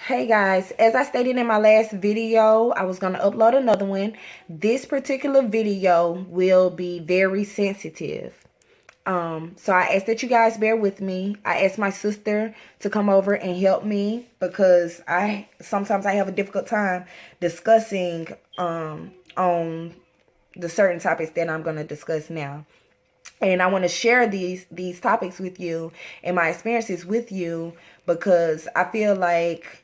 Hey guys, as I stated in my last video, I was going to upload another one. This particular video will be very sensitive. So I ask that you guys bear with me. I asked my sister to come over and help me because sometimes I have a difficult time discussing on the certain topics that I'm going to discuss now. And I want to share these topics with you and my experiences with you because I feel like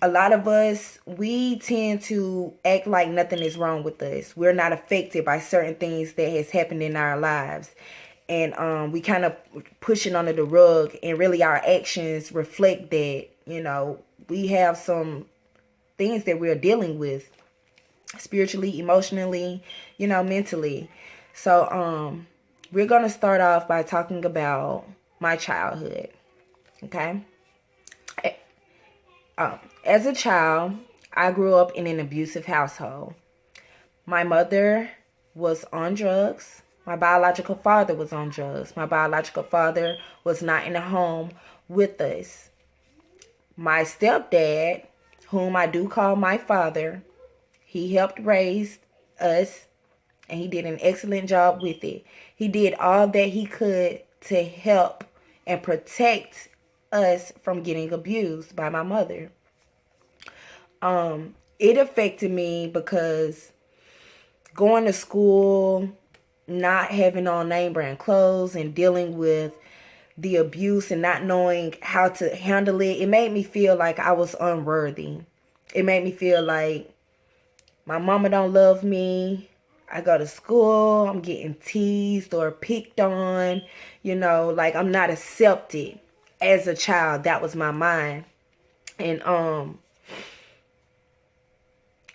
a lot of us, we tend to act like nothing is wrong with us. We're not affected by certain things that has happened in our lives. And we kind of push it under the rug, and really our actions reflect that, we have some things that we're dealing with spiritually, emotionally, mentally. So we're going to start off by talking about my childhood. Okay? As a child, I grew up in an abusive household. My mother was on drugs. My biological father was on drugs. My biological father was not in the home with us. My stepdad, whom I do call my father, he helped raise us, and he did an excellent job with it. He did all that he could to help and protect us from getting abused by my mother. It affected me because going to school, not having on name brand clothes, and dealing with the abuse and not knowing how to handle it, it made me feel like I was unworthy. It made me feel like my mama don't love me. I go to school, I'm getting teased or picked on, like I'm not accepted as a child. That was my mind.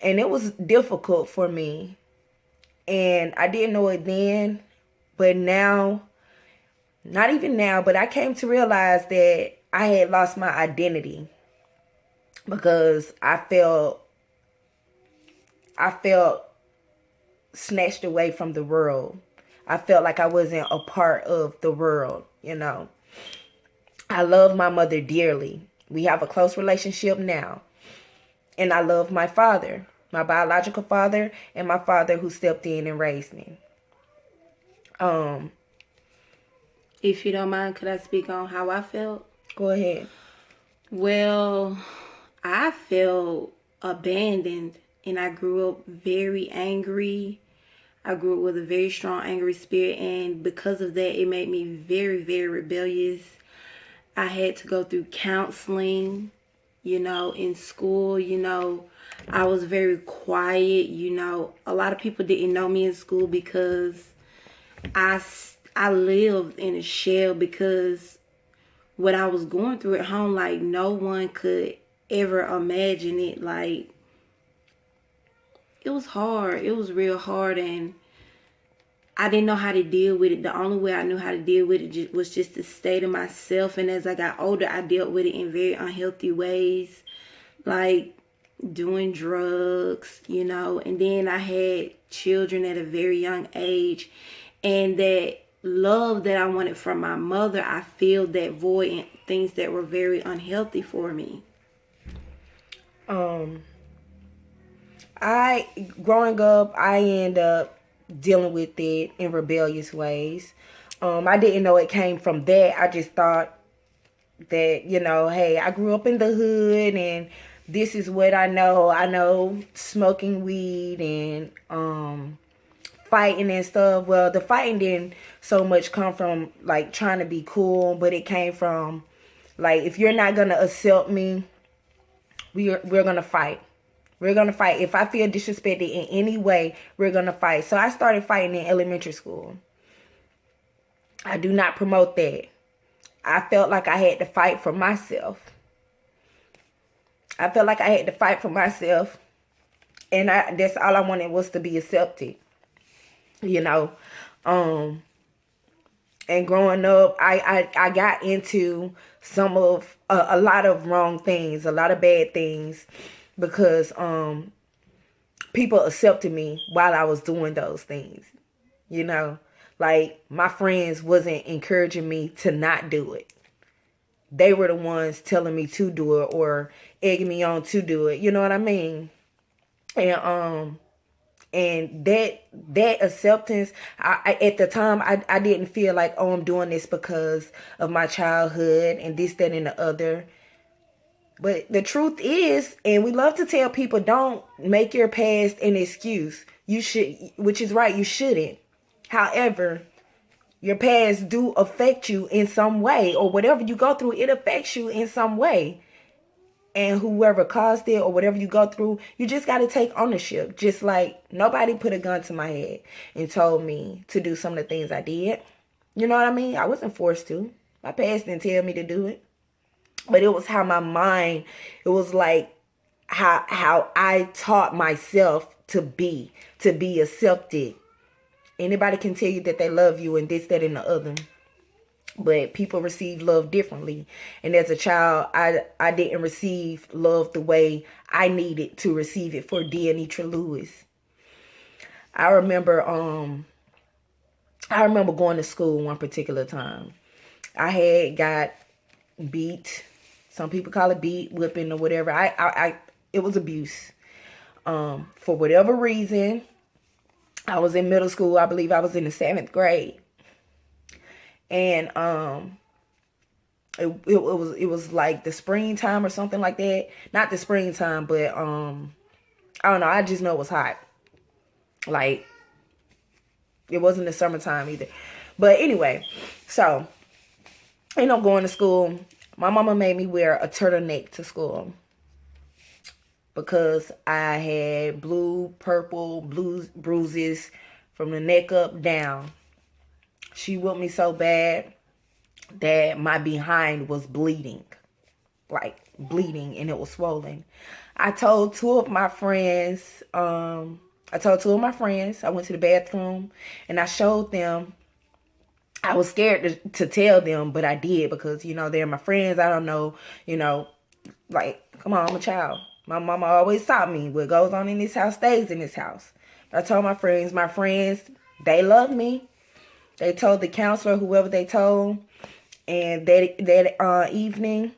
And it was difficult for me. And I didn't know it then. But now, not even now, but I came to realize that I had lost my identity. Because I felt snatched away from the world. I felt like I wasn't a part of the world, I love my mother dearly. We have a close relationship now. And I love my father, my biological father, and my father who stepped in and raised me. If you don't mind, could I speak on how I felt? Go ahead. Well, I felt abandoned, and I grew up very angry. I grew up with a very strong, angry spirit, and because of that, it made me very, very rebellious. I had to go through counseling, in school, I was very quiet, a lot of people didn't know me in school because I lived in a shell, because what I was going through at home, like no one could ever imagine it. Like it was hard. It was real hard, and I didn't know how to deal with it. The only way I knew how to deal with it was just to stay to myself. And as I got older, I dealt with it in very unhealthy ways, like doing drugs, and then I had children at a very young age, and that love that I wanted from my mother, I filled that void in things that were very unhealthy for me. Growing up, I ended up dealing with it in rebellious ways. I didn't know it came from that. I just thought that, hey, I grew up in the hood and this is what I know. I know smoking weed and fighting and stuff. Well, the fighting didn't so much come from like trying to be cool, but it came from like, if you're not gonna accept me, we're gonna fight. We're gonna fight. If I feel disrespected in any way, we're gonna fight. So I started fighting in elementary school. I do not promote that. I felt like I had to fight for myself. I felt like I had to fight for myself. And that's all I wanted, was to be accepted. And growing up, I got into some of a lot of wrong things, a lot of bad things, because people accepted me while I was doing those things. Like my friends wasn't encouraging me to not do it. they were the ones telling me to do it or egging me on to do it. You know what I mean? And and that acceptance, at the time I didn't feel like, oh, I'm doing this because of my childhood and this, that, and the other. But the truth is, and we love to tell people, don't make your past an excuse. You should, which is right, you shouldn't. However, your past do affect you in some way, or whatever you go through, it affects you in some way. And whoever caused it or whatever you go through, you just got to take ownership. Just like nobody put a gun to my head and told me to do some of the things I did. You know what I mean? I wasn't forced to. My past didn't tell me to do it. But it was how my mind, it was like how I taught myself to be accepted. Anybody can tell you that they love you and this, that, and the other. But people receive love differently. And as a child, I didn't receive love the way I needed to receive it for Deanitra Lewis. I remember going to school one particular time. I had got beat. Some people call it beat, whipping, or whatever. It was abuse. For whatever reason, I was in middle school. I believe I was in the 7th grade. And it was like the springtime or something like that. Not the springtime, but I don't know. I just know it was hot. Like, it wasn't the summertime either. But anyway, so going to school. My mama made me wear a turtleneck to school because I had purple bruises from the neck up down. She whooped me so bad that my behind was bleeding. Like, bleeding, and it was swollen. I told two of my friends, I went to the bathroom, and I showed them. I was scared to tell them, but I did because, they're my friends. I don't know, like, come on, I'm a child. My mama always taught me what goes on in this house stays in this house. I told my friends, they love me. They told the counselor, whoever they told. And that evening,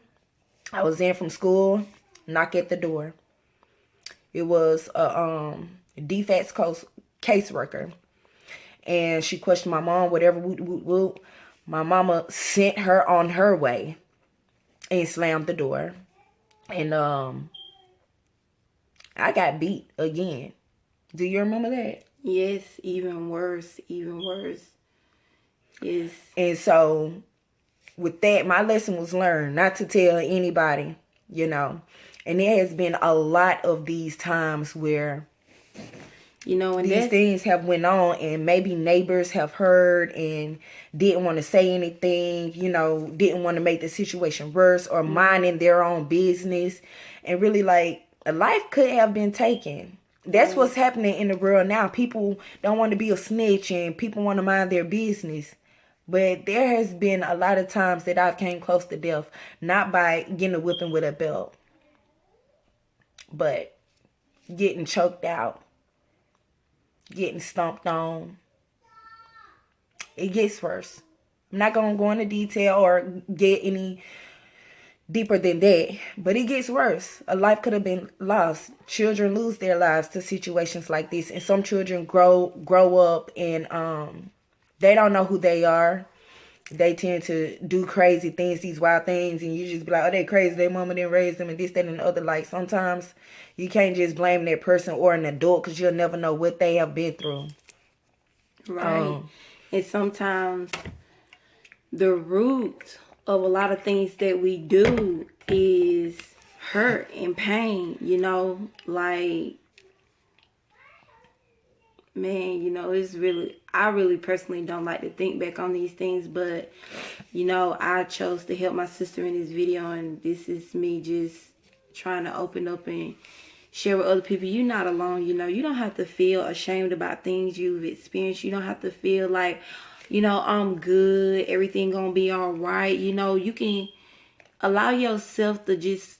I was in from school, knock at the door. It was a defects caseworker. And she questioned my mom, whatever. My mama sent her on her way and slammed the door. And I got beat again. Do you remember that? Yes, even worse. Yes. And so with that, my lesson was learned not to tell anybody, And there has been a lot of these times where and these things have went on, and maybe neighbors have heard and didn't want to say anything, didn't want to make the situation worse, or minding their own business, and really, like, a life could have been taken. That's what's happening in the world now. People don't want to be a snitch, and people want to mind their business. But there has been a lot of times that I've came close to death, not by getting a whipping with a belt, but getting choked out, getting stomped on. It gets worse. I'm not going to go into detail or get any deeper than that, but it gets worse. A life could have been lost. Children lose their lives to situations like this, and some children grow up and they don't know who they are. They tend to do crazy things, these wild things, and you just be like, oh, they crazy, their mama didn't raise them, and this, that, and the other. Like, sometimes you can't just blame that person or an adult, because you'll never know what they have been through. Right. And sometimes the root of a lot of things that we do is hurt and pain, like, man, it's really, I really personally don't like to think back on these things, but, I chose to help my sister in this video, and this is me just trying to open up and share with other people. You're not alone, you don't have to feel ashamed about things you've experienced. You don't have to feel like, I'm good, everything gonna be all right. You can allow yourself to just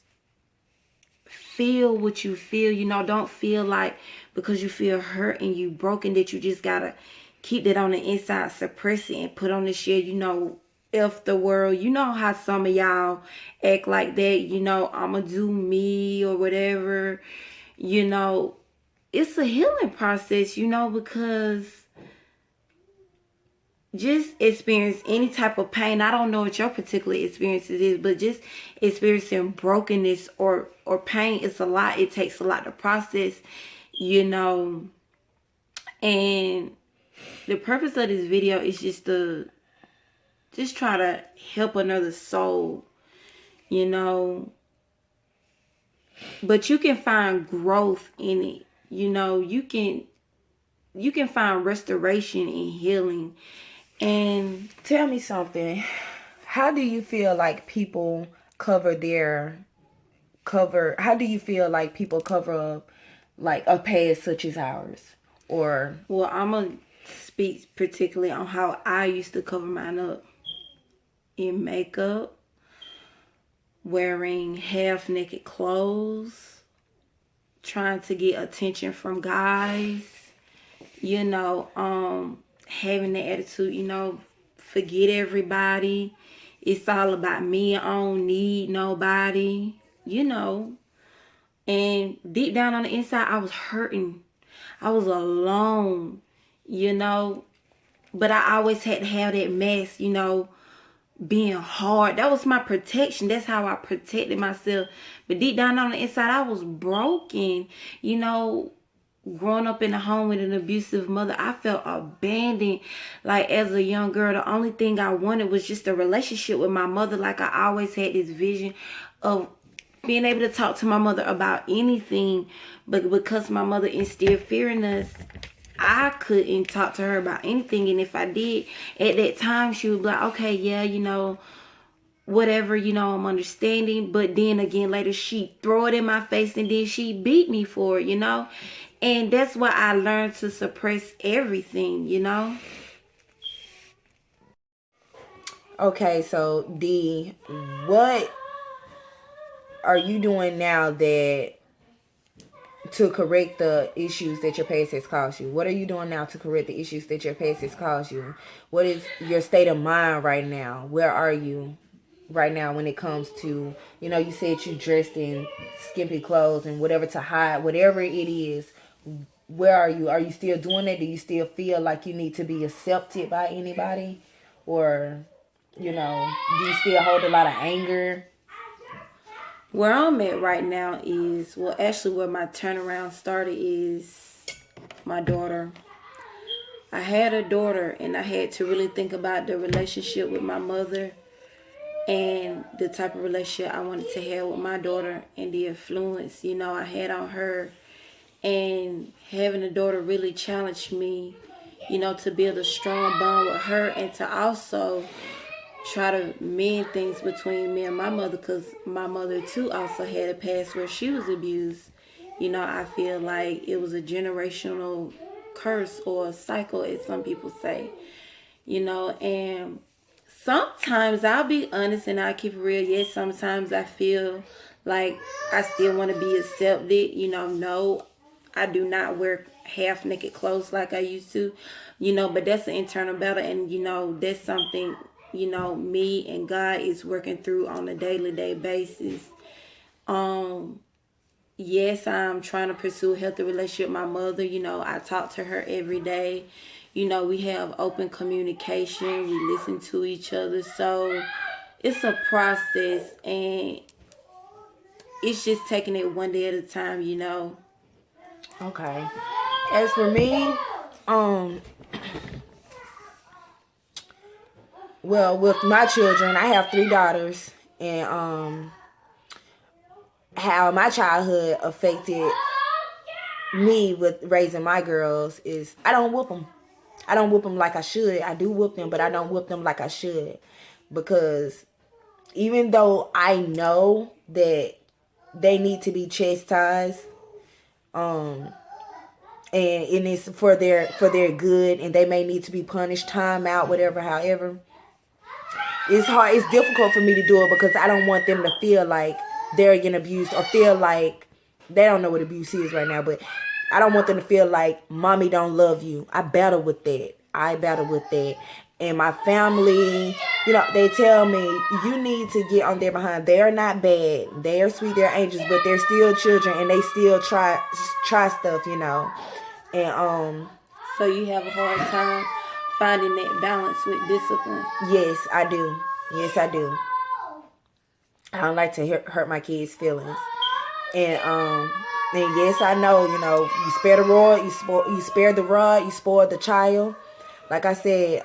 feel what you feel. Don't feel like because you feel hurt and you broken that you just gotta keep that on the inside, suppress it, and put on the shell, F the world. You know how some of y'all act like that, I'ma do me or whatever, you know. It's a healing process, because just experience any type of pain. I don't know what your particular experiences is, but just experiencing brokenness or pain is a lot. It takes a lot to process, you know. And the purpose of this video is just to try to help another soul, you know. But you can find growth in it. You can find restoration and healing. And tell me something. How do you feel like people cover how do you feel like people cover up like a past such as ours? Or well, I'm gonna speak particularly on how I used to cover mine up. In makeup, wearing half naked clothes, trying to get attention from guys, having the attitude, forget everybody. It's all about me. I don't need nobody, And deep down on the inside, I was hurting. I was alone, But I always had to have that mask, being hard. That was my protection. That's how I protected myself. But deep down on the inside, I was broken. Growing up in a home with an abusive mother, I felt abandoned. Like as a young girl, the only thing I wanted was just a relationship with my mother. Like I always had this vision of being able to talk to my mother about anything. But because my mother instilled fear in us, I couldn't talk to her about anything. And if I did, at that time, she would be like, okay, yeah, whatever, I'm understanding. But then again, later she throw it in my face and then she beat me for it, And that's why I learned to suppress everything, Okay, so D, what are you doing now that to correct the issues that your past has caused you? What are you doing now to correct the issues that your past has caused you? What is your state of mind right now? Where are you right now when it comes to, you said you dressed in skimpy clothes and whatever to hide, whatever it is. Where are you? Are you still doing that? Do you still feel like you need to be accepted by anybody? Or, do you still hold a lot of anger? Where I'm at right now is, actually where my turnaround started is my daughter. I had a daughter and I had to really think about the relationship with my mother and the type of relationship I wanted to have with my daughter and the influence, I had on her. And having a daughter really challenged me, to build a strong bond with her and to also try to mend things between me and my mother, because my mother too also had a past where she was abused. I feel like it was a generational curse or a cycle, as some people say, and sometimes I'll be honest and I'll keep it real. Yes, sometimes I feel like I still want to be accepted. No, I do not wear half naked clothes like I used to, but that's an internal battle. And, that's something, me and God is working through on a daily basis. Yes, I'm trying to pursue a healthy relationship with my mother. I talk to her every day. We have open communication. We listen to each other. So it's a process and it's just taking it one day at a time, Okay. As for me, well, with my children, I have 3 daughters, and how my childhood affected me with raising my girls is I don't whoop them. I don't whoop them like I should. I do whoop them, but I don't whoop them like I should, because even though I know that they need to be chastised, and it's for their good, and they may need to be punished, time out, whatever. However, it's hard. It's difficult for me to do it because I don't want them to feel like they're getting abused or feel like they don't know what abuse is right now. But I don't want them to feel like mommy don't love you. I battle with that. and my family, they tell me, you need to get on their behind. They're not bad. They're sweet. They're angels, but they're still children, and they still try stuff, And So you have a hard time finding that balance with discipline. yes, I do. Yes, I do. I don't like to hurt my kids' feelings, and yes, I know. You spare the rod, you spare the rod, you spoil the child. Like I said,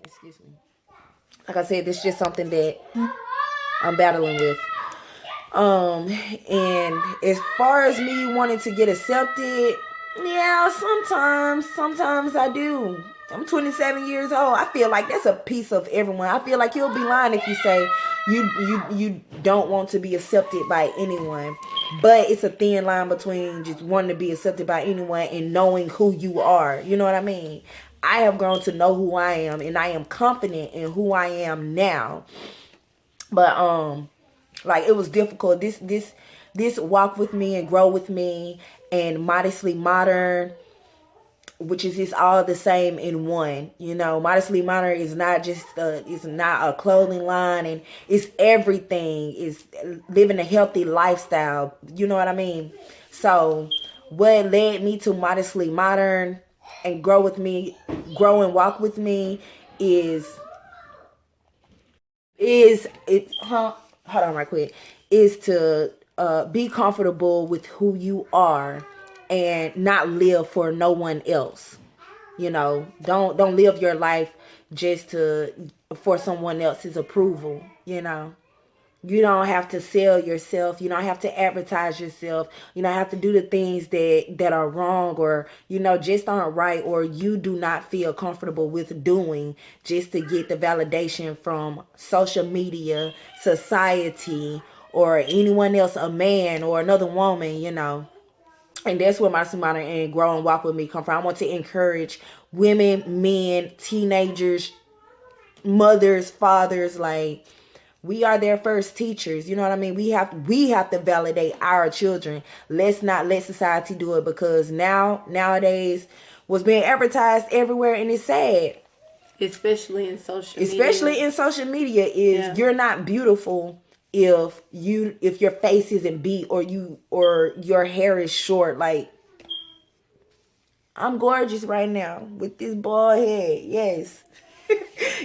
excuse me. Like I said, this is just something that I'm battling with. And as far as me wanting to get accepted, yeah, sometimes I do. I'm 27 years old. I feel like that's a piece of everyone. I feel like you'll be lying if you say you don't want to be accepted by anyone. But it's a thin line between just wanting to be accepted by anyone and knowing who you are. You know what I mean? I have grown to know who I am, and I am confident in who I am now. But like, it was difficult. This walk with me and grow with me and modestly modern, which is just all the same in one. Modestly modern is not just it's not a clothing line, and it's everything. It's living a healthy lifestyle. You know what I mean? So what led me to modestly modern and grow and walk with me is hold on right quick, is to be comfortable with who you are and not live for no one else. Don't live your life just for someone else's approval. You don't have to sell yourself. You don't have to advertise yourself. You don't have to do the things that are wrong, or just aren't right, or you do not feel comfortable with doing, just to get the validation from social media, society, or anyone else, a man or another woman. And that's where my Sumana and Grow and Walk With Me come from. I want to encourage women, men, teenagers, mothers, fathers. Like, we are their first teachers. You know what I mean? We have to validate our children. Let's not let society do it, because nowadays what's being advertised everywhere, and it's sad. Especially in social media is you're not beautiful if your face isn't beat, or your hair is short. Like, I'm gorgeous right now with this bald head. Yes.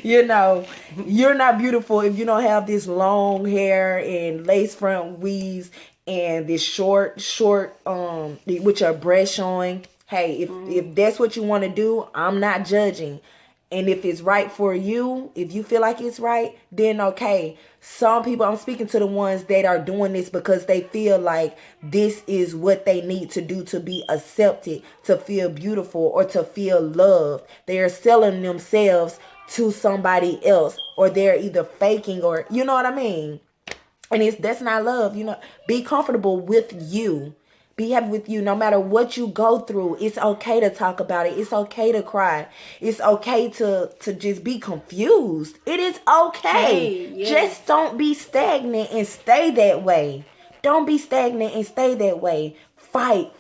You're not beautiful if you don't have this long hair and lace front weaves and this short with your breast showing. Hey, if that's what you want to do, I'm not judging. And if it's right for you, if you feel like it's right, then okay. Some people, I'm speaking to the ones that are doing this because they feel like this is what they need to do to be accepted, to feel beautiful, or to feel loved. They are selling themselves to somebody else, or they're either faking, or you know what I mean? And that's not love. Be comfortable with you. Be happy with you. No matter what you go through, it's okay to talk about it. It's okay to cry. It's okay to just be confused. It is okay. Yes. Just don't be stagnant and stay that way. Don't be stagnant and stay that way. Fight.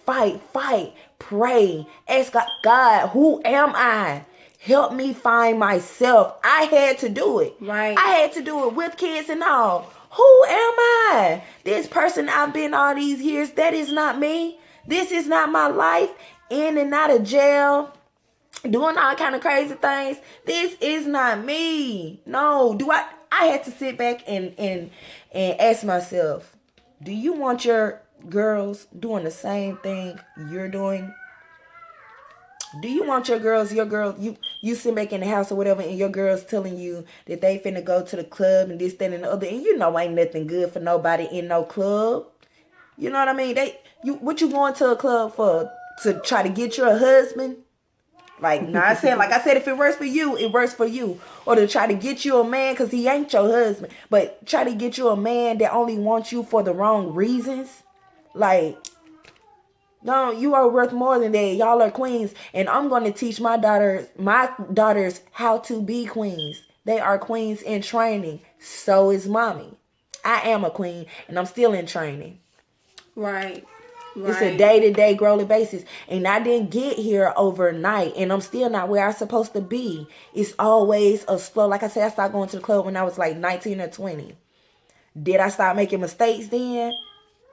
Pray. Ask God, who am I? Help me find myself. I had to do it. Right. I had to do it with kids and all. Who am I? This person I've been all these years, that is not me. This is not my life. In and out of jail, doing all kind of crazy things. This is not me. No. I had to sit back and ask myself, do you want your girls doing the same thing you're doing? Do you want your girls, you sit back in the house or whatever, and your girls telling you that they finna go to the club and this, that, and the other, and ain't nothing good for nobody in no club. You know what I mean? What you going to a club for? To try to get you a husband? Like I said, if it works for you, it works for you. Or to try to get you a man, because he ain't your husband, but try to get you a man that only wants you for the wrong reasons. Like, no, you are worth more than that. Y'all are queens, and I'm going to teach my daughters how to be queens. They are queens in training. So is mommy. I am a queen, and I'm still in training. Right. It's a Right. day-to-day growing basis. And I didn't get here overnight. And I'm still not where I'm supposed to be. It's always a slow. Like I said, I started going to the club when I was like 19 or 20. Did I start making mistakes then?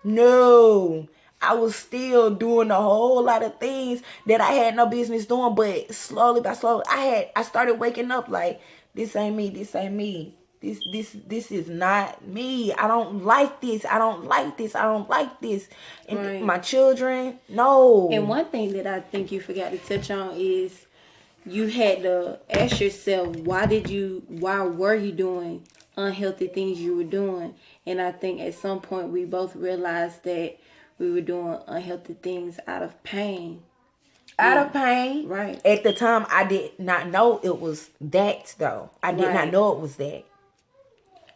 No. I was still doing a whole lot of things that I had no business doing. But slowly by slowly, I started waking up like, this ain't me. This ain't me. This is not me. I don't like this. I don't like this. I don't like this. And Right. my children, no. And one thing that I think you forgot to touch on is you had to ask yourself, why were you doing unhealthy things you were doing? And I think at some point we both realized that we were doing unhealthy things out of pain. Out of pain. Right. At the time, I did not know it was that, though. I did not know it was that.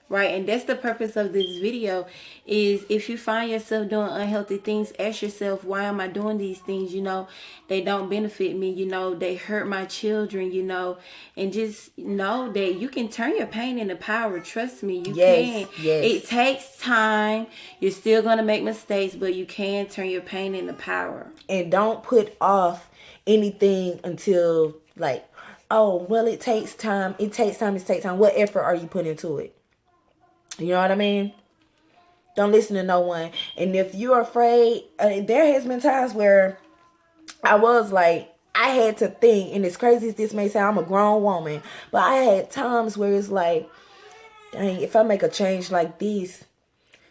Right, and that's the purpose of this video, is if you find yourself doing unhealthy things, ask yourself, why am I doing these things? You know, they don't benefit me, you know, they hurt my children, you know, and just know that you can turn your pain into power. Trust me, you can. Yes. It takes time. You're still going to make mistakes, but you can turn your pain into power. And don't put off anything until, like, oh, well, it takes time. It takes time. What effort are you putting into it? You know what I mean? Don't listen to no one. And if you're afraid, there has been times where I was like, I had to think, and as crazy as this may sound, I'm a grown woman, but I had times where it's like, dang, if I make a change like this,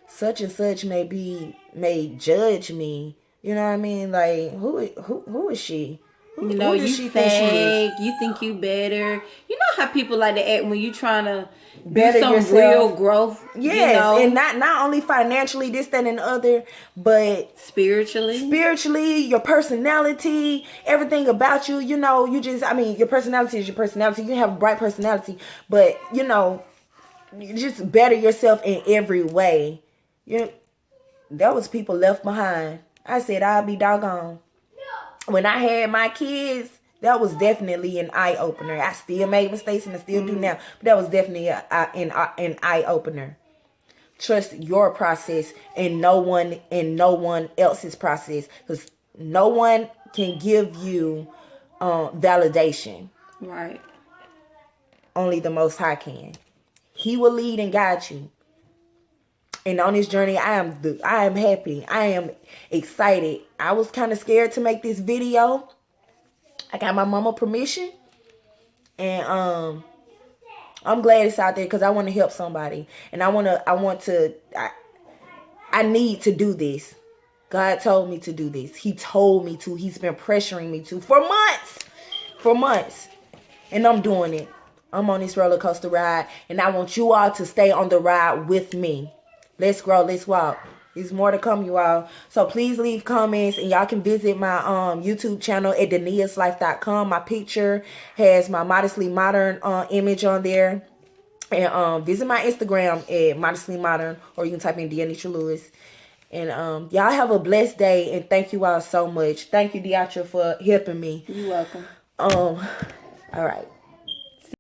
such and such may judge me. You know what I mean? Like, who is she? You know, who does you she think she fake. is? You think you better. You know how people like to act when you trying to Better do some yourself. real growth. Yes, you know? and not only financially, this, that, and the other, but spiritually, your personality, everything about you. You know, your personality is your personality. You have a bright personality, but you know, you just better yourself in every way. There was people left behind. I said, I'll be doggone. When I had my kids, that was definitely an eye opener. I still made mistakes and I still do now, but that was definitely an eye opener. Trust your process and no one else's process, because no one can give you validation. Right. Only the Most High can. He will lead and guide you. And on this journey, I am happy. I am excited. I was kind of scared to make this video. I got my mama permission. And I'm glad it's out there because I want to help somebody. And I need to do this. God told me to do this. He told me to. He's been pressuring me to for months. And I'm doing it. I'm on this roller coaster ride. And I want you all to stay on the ride with me. Let's grow, let's walk. There's more to come, you all. So please leave comments, and y'all can visit my YouTube channel at deniaslife.com. My picture has my Modestly Modern image on there. And visit my Instagram at Modestly Modern, or you can type in Deanisha Lewis. And y'all have a blessed day, and thank you all so much. Thank you, Deatra, for helping me. You're welcome. All right.